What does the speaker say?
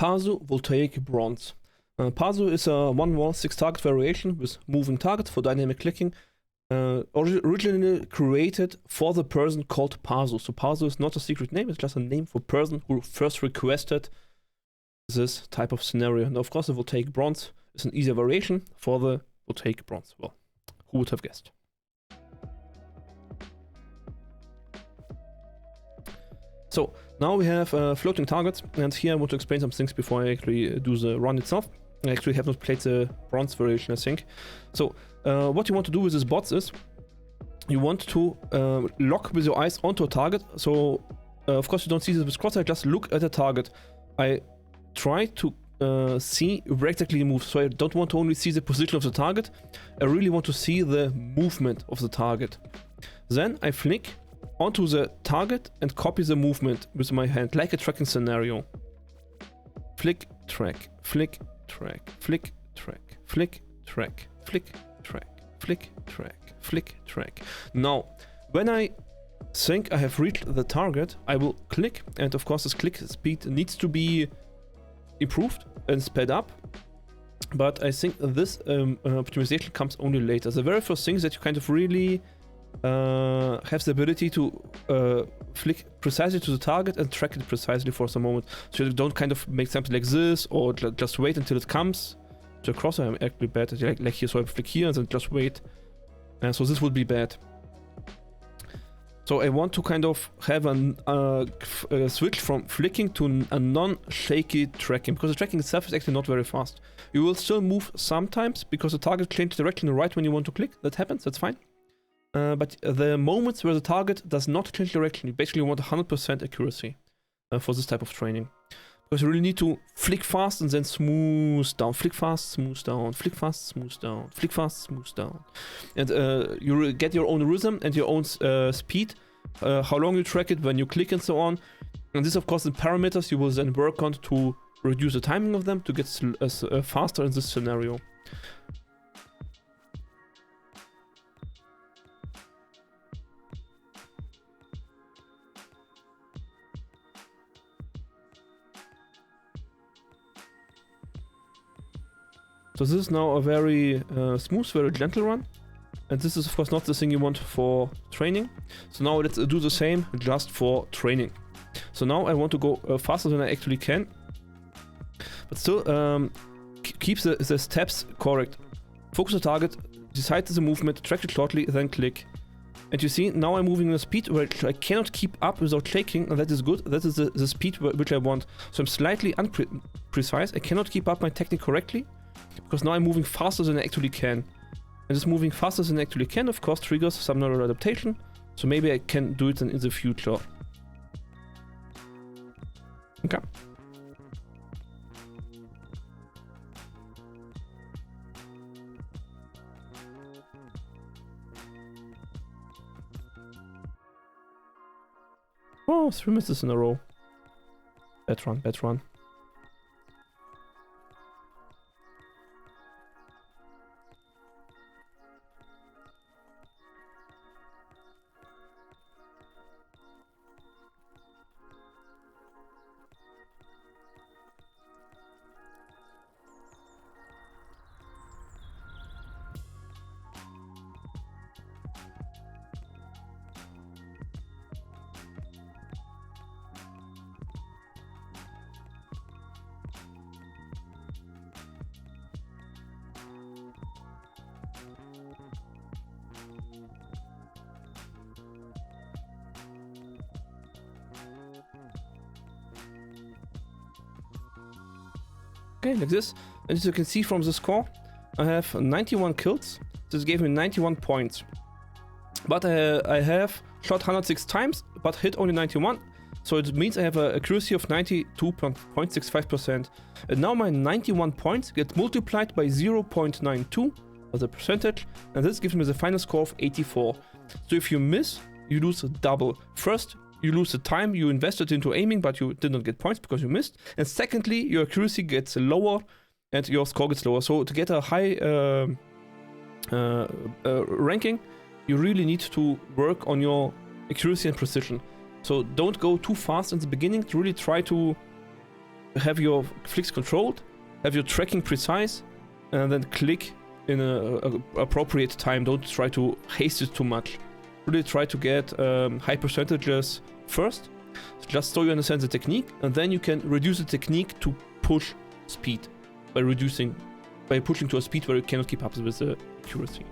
Pasu voltaic bronze. Pasu is a 1-1-6 target variation with moving targets for dynamic clicking. Originally created for the person called Pasu. So Pasu is not a secret name, it's just a name for person who first requested this type of scenario. And of course the voltaic bronze is an easier variation for the voltaic bronze. Well, who would have guessed? So now we have floating targets, and here I want to explain some things before I actually do the run itself. I actually have not played the bronze variation, I think. So what you want to do with these bots is you want to lock with your eyes onto a target. So of course you don't see this with crosshair, just look at the target. I try to see where exactly it moves. So I don't want to only see the position of the target, I really want to see the movement of the target. Then I flick onto the target and copy the movement with my hand, like a tracking scenario. Flick, track, flick, track, flick, track, flick, track, flick, track, flick, track, flick, track. Now, when I think I have reached the target, I will click, and of course this click speed needs to be improved and sped up. But I think this optimization comes only later. The very first thing is that you kind of really have the ability to flick precisely to the target and track it precisely for some moment. So you don't kind of make something like this or just wait until it comes to a crosshair. I'm actually bad at like here, so I flick here and then just wait. So this would be bad. So I want to kind of have a switch from flicking to a non-shaky tracking, because the tracking itself is actually not very fast. You will still move sometimes because the target changes direction right when you want to click. That happens, that's fine. But the moments where the target does not change direction, you basically want 100% accuracy for this type of training. Because you really need to flick fast and then smooth down, flick fast, smooth down, flick fast, smooth down, flick fast, smooth down. And you get your own rhythm and your own speed, how long you track it, when you click and so on. And this of course the parameters you will then work on to reduce the timing of them to get faster in this scenario. So this is now a very smooth, very gentle run. And this is of course not the thing you want for training. So now let's do the same just for training. So now I want to go faster than I actually can. But still keep the steps correct. Focus the target, decide the movement, track it shortly, then click. And you see now I'm moving at a speed where I cannot keep up without shaking, and that is good. That is the speed which I want. So I'm slightly unprecise. I cannot keep up my technique correctly, because now I'm moving faster than I actually can. And this moving faster than I actually can, of course, triggers some neural adaptation. So maybe I can do it in the future. Okay. Oh, 3 misses in a row. Bad run, bad run. Okay, like this. And as you can see from the score, I have 91 kills. This gave me 91 points. But I have shot 106 times, but hit only 91. So it means I have an accuracy of 92.65%. And now my 91 points get multiplied by 0.92 as a percentage. And this gives me the final score of 84. So if you miss, you lose double. First, you lose the time you invested into aiming, but you did not get points because you missed. And secondly, your accuracy gets lower and your score gets lower. So to get a high ranking, you really need to work on your accuracy and precision. So don't go too fast in the beginning. Really try to have your flicks controlled, have your tracking precise, and then click in a appropriate time. Don't try to haste it too much. Really try to get high percentages first, just so you understand the technique, and then you can reduce the technique to push speed by pushing to a speed where you cannot keep up with the accuracy.